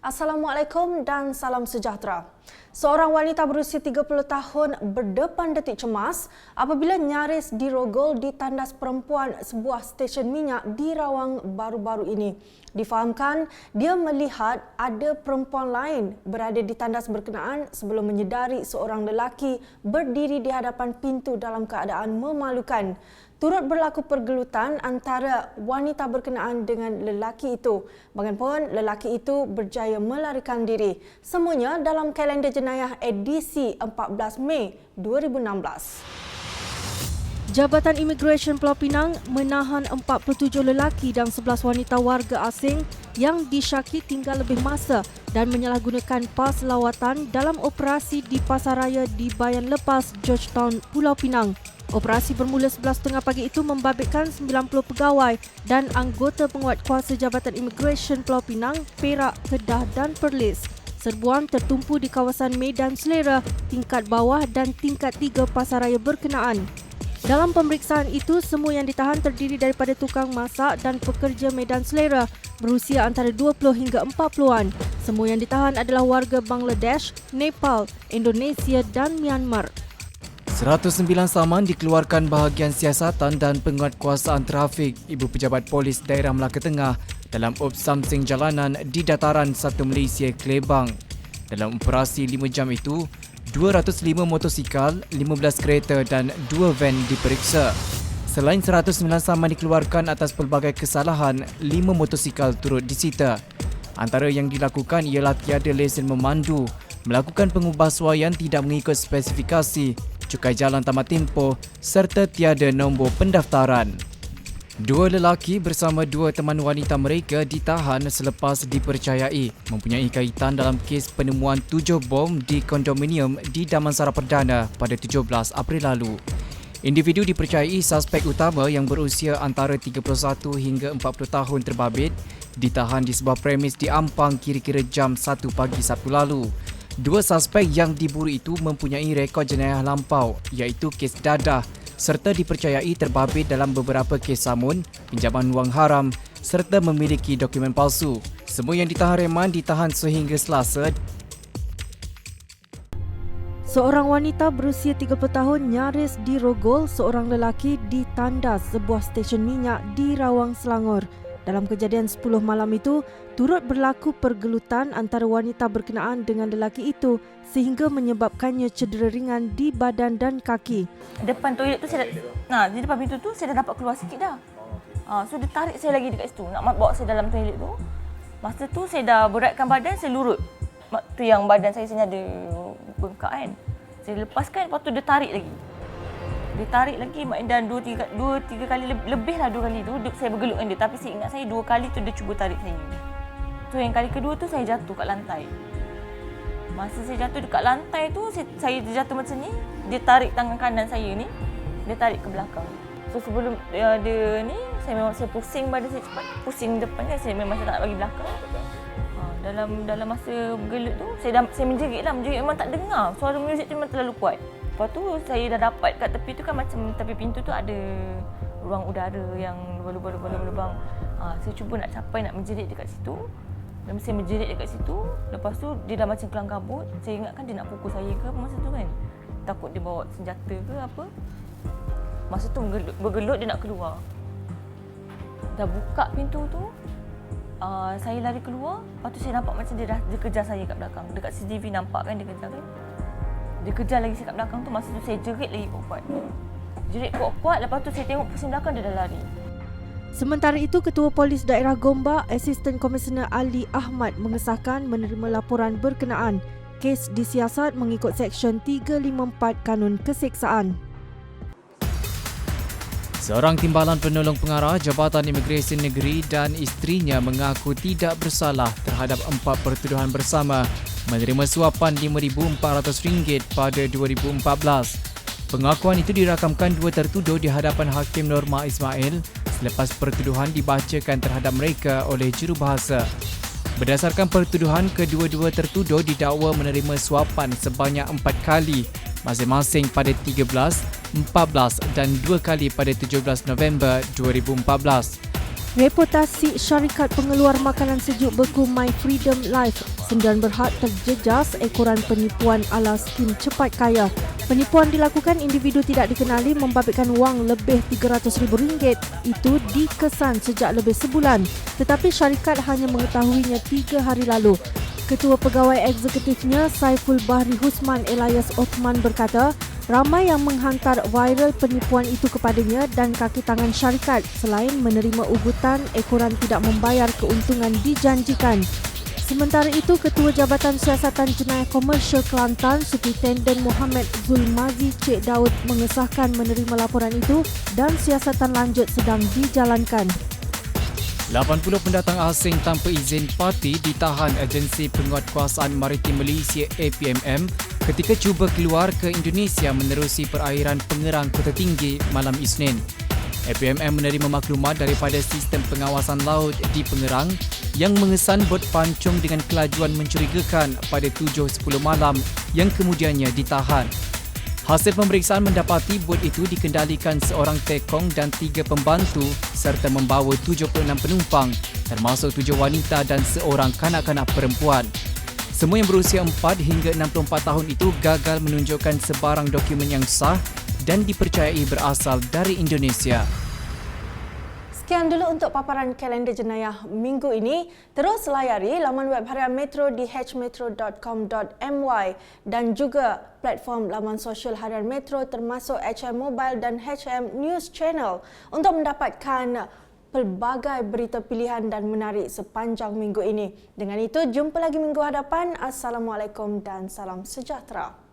Assalamualaikum dan salam sejahtera. Seorang wanita berusia 30 tahun berdepan detik cemas apabila nyaris dirogol di tandas perempuan sebuah stesen minyak di Rawang baru-baru ini. Difahamkan dia melihat ada perempuan lain berada di tandas berkenaan sebelum menyedari seorang lelaki berdiri di hadapan pintu dalam keadaan memalukan. Turut berlaku pergelutan antara wanita berkenaan dengan lelaki itu. Bagaimanapun, lelaki itu berjaya melarikan diri. Semuanya dalam kalender jenayah edisi 14 Mei 2016. Jabatan Imigresen Pulau Pinang menahan 47 lelaki dan 11 wanita warga asing yang disyaki tinggal lebih masa dan menyalahgunakan pas lawatan dalam operasi di Pasaraya di Bayan Lepas, Georgetown, Pulau Pinang. Operasi bermula 11.30 pagi itu membabitkan 90 pegawai dan anggota penguatkuasa Jabatan Imigresen Pulau Pinang, Perak, Kedah dan Perlis. Serbuan tertumpu di kawasan Medan Selera, tingkat bawah dan tingkat 3 pasaraya berkenaan. Dalam pemeriksaan itu, semua yang ditahan terdiri daripada tukang masak dan pekerja Medan Selera berusia antara 20 hingga 40-an. Semua yang ditahan adalah warga Bangladesh, Nepal, Indonesia dan Myanmar. 109 saman dikeluarkan bahagian siasatan dan penguatkuasaan trafik Ibu Pejabat Polis Daerah Melaka Tengah dalam Op Samsing Jalanan di Dataran 1 Malaysia, Klebang. Dalam operasi 5 jam itu, 205 motosikal, 15 kereta dan 2 van diperiksa. Selain 109 saman dikeluarkan atas pelbagai kesalahan, 5 motosikal turut disita. Antara yang dilakukan ialah tiada lesen memandu, melakukan pengubahsuaian tidak mengikut spesifikasi, cukai jalan tamat tempoh serta tiada nombor pendaftaran. 2 lelaki bersama 2 teman wanita mereka ditahan selepas dipercayai mempunyai kaitan dalam kes penemuan 7 bom di kondominium di Damansara Perdana pada 17 April lalu. Individu dipercayai suspek utama yang berusia antara 31 hingga 40 tahun terbabit ditahan di sebuah premis di Ampang kira-kira jam 1 pagi Sabtu lalu. 2 suspek yang diburu itu mempunyai rekod jenayah lampau iaitu kes dadah serta dipercayai terbabit dalam beberapa kes samun, pinjaman wang haram serta memiliki dokumen palsu. Semua yang ditahan reman ditahan sehingga Selasa. Seorang wanita berusia 30 tahun nyaris dirogol seorang lelaki di tandas sebuah stesen minyak di Rawang, Selangor. Dalam kejadian 10 malam itu, turut berlaku pergelutan antara wanita berkenaan dengan lelaki itu sehingga menyebabkannya cedera ringan di badan dan kaki. Depan toilet tu di depan pintu tu saya dah dapat keluar sikit dah. So dia tarik saya lagi dekat situ nak bawa saya dalam toilet tu. Masa tu saya dah beratkan badan, saya lurut. Tu yang badan saya ada bengkak kan. Saya lepaskan, lepas tu dia tarik lagi. Dia tarik lagi dan 2-3 kali lebih lah 2 kali tu saya bergelut dengan dia, tapi saya ingat saya 2 kali tu dia cuba tarik saya. Tu yang kali kedua tu saya jatuh kat lantai. Masa saya jatuh dekat lantai tu saya jatuh macam ni, dia tarik tangan kanan saya ni, dia tarik ke belakang. So sebelum dia ni saya pusing badan saya cepat, pusing depan kan, saya memang tak nak bagi belakang. Dalam masa bergelut tu saya menjerit memang tak dengar, suara muzik tu memang terlalu kuat. Lepas tu saya dah dapat kat tepi tu kan, macam tepi pintu tu ada ruang udara yang lubang-lubang. Saya cuba nak capai, nak menjerit dekat situ. Dan saya menjerit dekat situ, lepas tu dia dah macam kelang kabut. Saya ingatkan dia nak pukul saya ke apa masa tu kan. Takut dia bawa senjata ke apa. Masa tu bergelut dia nak keluar. Dah buka pintu tu, saya lari keluar. Lepas tu saya nampak macam dia kejar saya kat belakang. Dekat CCTV nampak kan dia kejar kan. Dia kejar lagi saya kat belakang tu. Masa tu saya jerit lagi kuat-kuat. Jerit kuat-kuat, lepas tu saya tengok pusing belakang dia dah lari. Sementara itu, Ketua Polis Daerah Gombak, Asisten Komisioner Ali Ahmad mengesahkan menerima laporan berkenaan. Kes disiasat mengikut Seksyen 354 Kanun Keseksaan. Seorang timbalan penolong pengarah Jabatan Imigresen Negeri dan isterinya mengaku tidak bersalah terhadap 4 pertuduhan bersama menerima suapan RM5,400 pada 2014. Pengakuan itu dirakamkan 2 tertuduh di hadapan Hakim Norma Ismail selepas pertuduhan dibacakan terhadap mereka oleh jurubahasa. Berdasarkan pertuduhan, kedua-dua tertuduh didakwa menerima suapan sebanyak 4 kali masing-masing pada 13, 14 dan 2 kali pada 17 November 2014. Reputasi syarikat pengeluar makanan sejuk beku My Freedom Life sendirian berhad terjejas ekoran penipuan ala skim cepat kaya. Penipuan dilakukan individu tidak dikenali membabitkan wang lebih RM300,000. Itu dikesan sejak lebih sebulan. Tetapi syarikat hanya mengetahuinya 3 hari lalu. Ketua Pegawai Eksekutifnya Saiful Bahri Husman Elias Othman berkata, ramai yang menghantar viral penipuan itu kepadanya dan kaki tangan syarikat selain menerima ugutan ekoran tidak membayar keuntungan dijanjikan. Sementara itu, Ketua Jabatan Siasatan Jenayah Komersial Kelantan Superintendent Muhammad Zulmazi Cik Daud mengesahkan menerima laporan itu dan siasatan lanjut sedang dijalankan. 80 pendatang asing tanpa izin parti ditahan Agensi Penguatkuasaan Maritim Malaysia APMM ketika cuba keluar ke Indonesia menerusi perairan Pengerang Kota Tinggi malam Isnin. APMM menerima maklumat daripada sistem pengawasan laut di Pengerang yang mengesan bot pancung dengan kelajuan mencurigakan pada 7.10 malam yang kemudiannya ditahan. Hasil pemeriksaan mendapati bot itu dikendalikan seorang tekong dan 3 pembantu serta membawa 76 penumpang termasuk 7 wanita dan seorang kanak-kanak perempuan. Semua yang berusia 4 hingga 64 tahun itu gagal menunjukkan sebarang dokumen yang sah dan dipercayai berasal dari Indonesia. Sekian dulu untuk paparan kalender jenayah minggu ini. Terus layari laman web harian Metro di hmetro.com.my dan juga platform laman sosial harian Metro termasuk HM Mobile dan HM News Channel untuk mendapatkan pelbagai berita pilihan dan menarik sepanjang minggu ini. Dengan itu, jumpa lagi minggu hadapan. Assalamualaikum dan salam sejahtera.